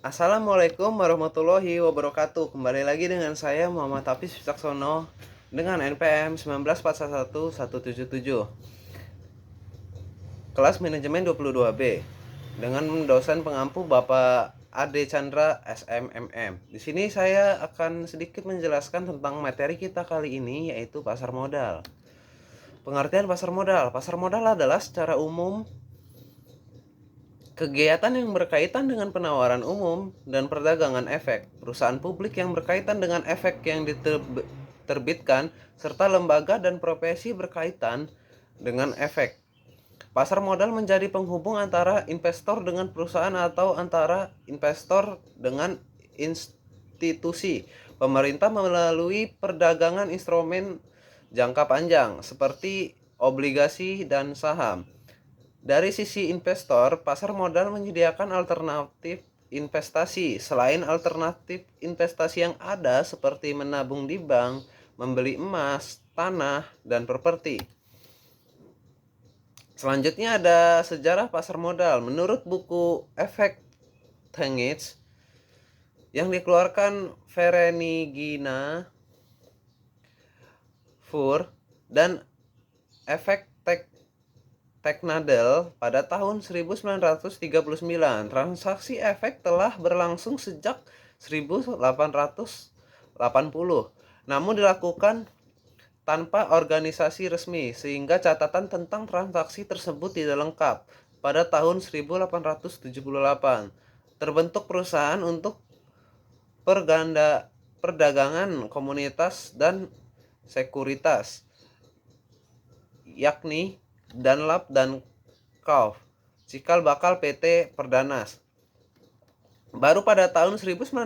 Assalamualaikum warahmatullahi wabarakatuh. Kembali lagi dengan saya Muhammad Hafiz Wicaksono dengan NPM 1941177 kelas manajemen 22B dengan dosen pengampu Bapak Ade Chandra SMMM. Di sini saya akan sedikit menjelaskan tentang materi kita kali ini, yaitu pasar modal. Pengertian pasar modal. Pasar modal adalah secara umum kegiatan yang berkaitan dengan penawaran umum dan perdagangan efek, perusahaan publik yang berkaitan dengan efek yang diterbitkan, serta lembaga dan profesi berkaitan dengan efek. Pasar modal menjadi penghubung antara investor dengan perusahaan atau antara investor dengan institusi. Pemerintah melalui perdagangan instrumen jangka panjang seperti obligasi dan saham. Dari sisi investor, pasar modal menyediakan alternatif investasi. Selain alternatif investasi yang ada seperti menabung di bank, membeli emas, tanah, dan properti. Selanjutnya ada sejarah pasar modal. Menurut buku Efek Tengich yang dikeluarkan Ferenigina Fur dan Efek Teknadel pada tahun 1939. Transaksi efek telah berlangsung sejak 1880, namun dilakukan tanpa organisasi resmi, sehingga catatan tentang transaksi tersebut tidak lengkap. Pada tahun 1878, terbentuk perusahaan untuk perdagangan komunitas dan sekuritas, yakni Dunlap dan Kauf, cikal bakal PT Perdanas. Baru pada tahun 1912,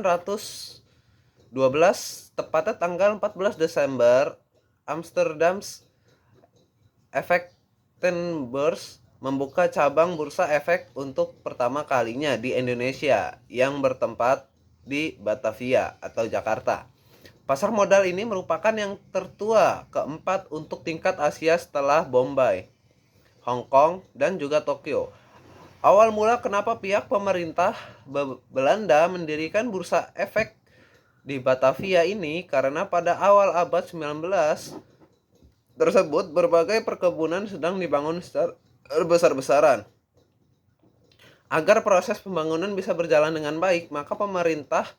tepatnya tanggal 14 Desember, Amsterdam's Effectenbeurs membuka cabang bursa efek untuk pertama kalinya di Indonesia yang bertempat di Batavia atau Jakarta. Pasar modal ini merupakan yang tertua keempat untuk tingkat Asia setelah Bombay, Hong Kong, dan juga Tokyo. Awal mula kenapa pihak pemerintah Belanda mendirikan bursa efek di Batavia ini karena pada awal abad 19 tersebut berbagai perkebunan sedang dibangun secara besar-besaran. Agar proses pembangunan bisa berjalan dengan baik, maka pemerintah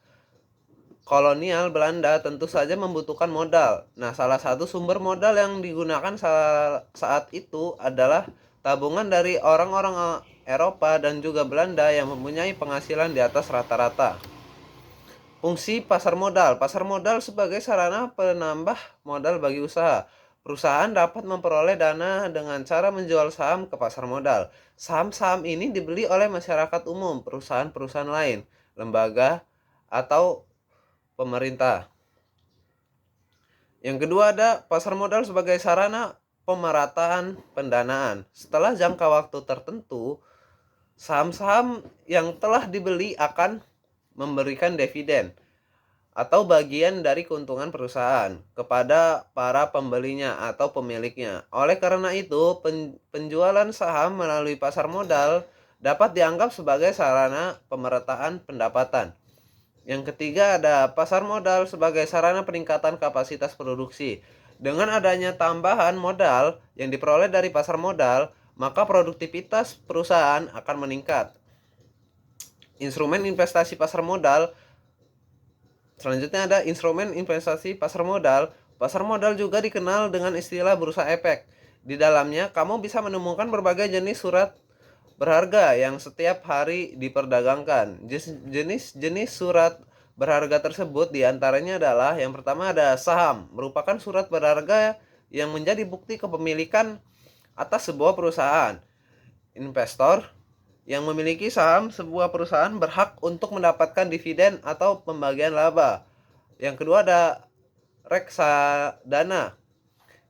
kolonial Belanda tentu saja membutuhkan modal. Nah, salah satu sumber modal yang digunakan saat itu adalah tabungan dari orang-orang Eropa dan juga Belanda yang mempunyai penghasilan di atas rata-rata. Fungsi pasar modal. Pasar modal sebagai sarana penambah modal bagi usaha. Perusahaan dapat memperoleh dana dengan cara menjual saham ke pasar modal. Saham-saham ini dibeli oleh masyarakat umum, perusahaan-perusahaan lain, lembaga, atau pemerintah. Yang kedua ada pasar modal sebagai sarana pemerataan pendanaan. Setelah jangka waktu tertentu, saham-saham yang telah dibeli akan memberikan dividen atau bagian dari keuntungan perusahaan kepada para pembelinya atau pemiliknya. Oleh karena itu, penjualan saham melalui pasar modal dapat dianggap sebagai sarana pemerataan pendapatan. Yang ketiga ada pasar modal sebagai sarana peningkatan kapasitas produksi. Dengan adanya tambahan modal yang diperoleh dari pasar modal, maka produktivitas perusahaan akan meningkat. Instrumen investasi pasar modal. Selanjutnya ada instrumen investasi pasar modal. Pasar modal juga dikenal dengan istilah bursa efek. Di dalamnya kamu bisa menemukan berbagai jenis surat berharga yang setiap hari diperdagangkan. Jenis-jenis surat berharga tersebut diantaranya adalah yang pertama ada saham, merupakan surat berharga yang menjadi bukti kepemilikan atas sebuah perusahaan. Investor yang memiliki saham sebuah perusahaan berhak untuk mendapatkan dividen atau pembagian laba. Yang kedua ada reksadana,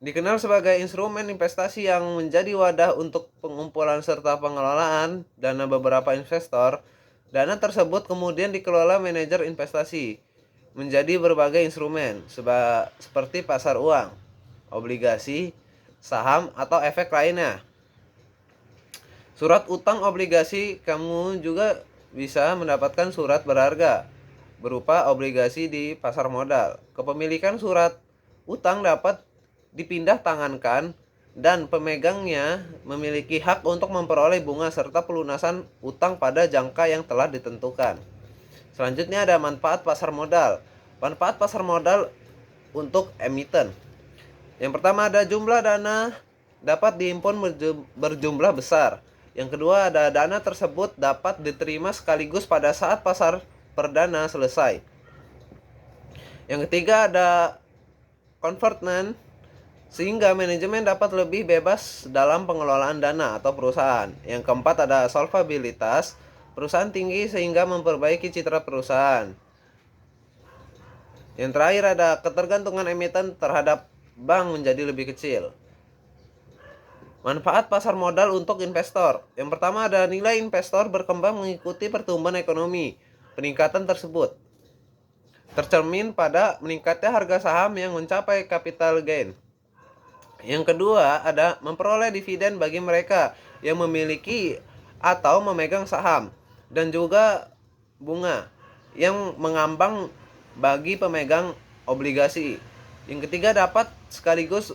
dikenal sebagai instrumen investasi yang menjadi wadah untuk pengumpulan serta pengelolaan dana beberapa investor. Dana tersebut kemudian dikelola manajer investasi menjadi berbagai instrumen seperti pasar uang, obligasi, saham, atau efek lainnya. Surat utang obligasi kamu juga bisa mendapatkan surat berharga berupa obligasi di pasar modal. Kepemilikan surat utang dapat dipindah tangankan dan pemegangnya memiliki hak untuk memperoleh bunga serta pelunasan utang pada jangka yang telah ditentukan. Selanjutnya ada manfaat pasar modal. Manfaat pasar modal untuk emiten. Yang pertama ada jumlah dana dapat diimpun berjumlah besar. Yang kedua ada dana tersebut dapat diterima sekaligus pada saat pasar perdana selesai. Yang ketiga ada convertment, sehingga manajemen dapat lebih bebas dalam pengelolaan dana atau perusahaan. Yang keempat ada solvabilitas, perusahaan tinggi sehingga memperbaiki citra perusahaan. Yang terakhir ada ketergantungan emiten terhadap bank menjadi lebih kecil. Manfaat pasar modal untuk investor. Yang pertama ada nilai investor berkembang mengikuti pertumbuhan ekonomi. Peningkatan tersebut tercermin pada meningkatnya harga saham yang mencapai capital gain. Yang kedua ada memperoleh dividen bagi mereka yang memiliki atau memegang saham, dan juga bunga yang mengambang bagi pemegang obligasi. Yang ketiga dapat sekaligus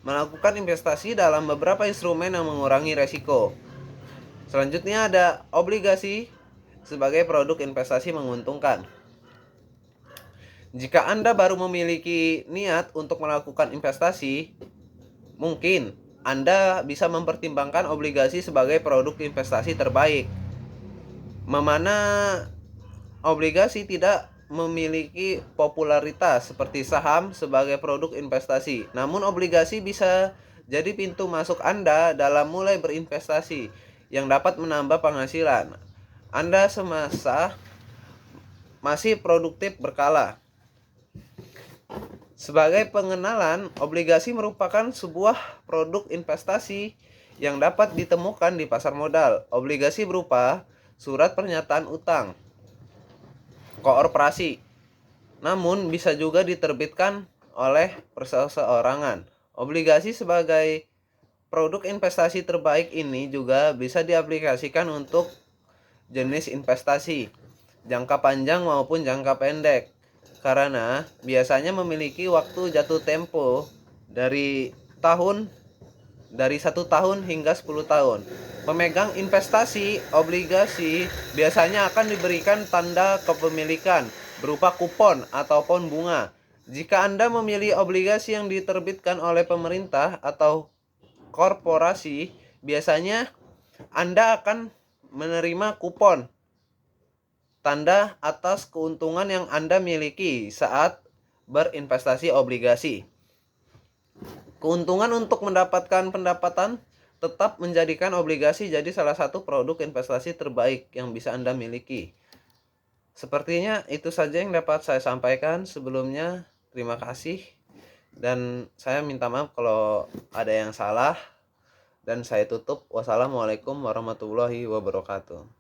melakukan investasi dalam beberapa instrumen yang mengurangi resiko. Selanjutnya ada obligasi sebagai produk investasi menguntungkan. Jika Anda baru memiliki niat untuk melakukan investasi, mungkin Anda bisa mempertimbangkan obligasi sebagai produk investasi terbaik. Memana obligasi tidak memiliki popularitas seperti saham sebagai produk investasi. Namun obligasi bisa jadi pintu masuk Anda dalam mulai berinvestasi yang dapat menambah penghasilan Anda semasa masih produktif berkala. Sebagai pengenalan, obligasi merupakan sebuah produk investasi yang dapat ditemukan di pasar modal. Obligasi berupa surat pernyataan utang korporasi, namun bisa juga diterbitkan oleh perseorangan. Obligasi sebagai produk investasi terbaik ini juga bisa diaplikasikan untuk jenis investasi jangka panjang maupun jangka pendek, karena biasanya memiliki waktu jatuh tempo dari 1 tahun hingga 10 tahun. Pemegang investasi obligasi biasanya akan diberikan tanda kepemilikan berupa kupon ataupun bunga. Jika Anda memilih obligasi yang diterbitkan oleh pemerintah atau korporasi, biasanya Anda akan menerima kupon tanda atas keuntungan yang Anda miliki saat berinvestasi obligasi. Keuntungan untuk mendapatkan pendapatan tetap menjadikan obligasi jadi salah satu produk investasi terbaik yang bisa Anda miliki. Sepertinya itu saja yang dapat saya sampaikan. Sebelumnya terima kasih, dan saya minta maaf kalau ada yang salah, dan saya tutup. Wassalamualaikum warahmatullahi wabarakatuh.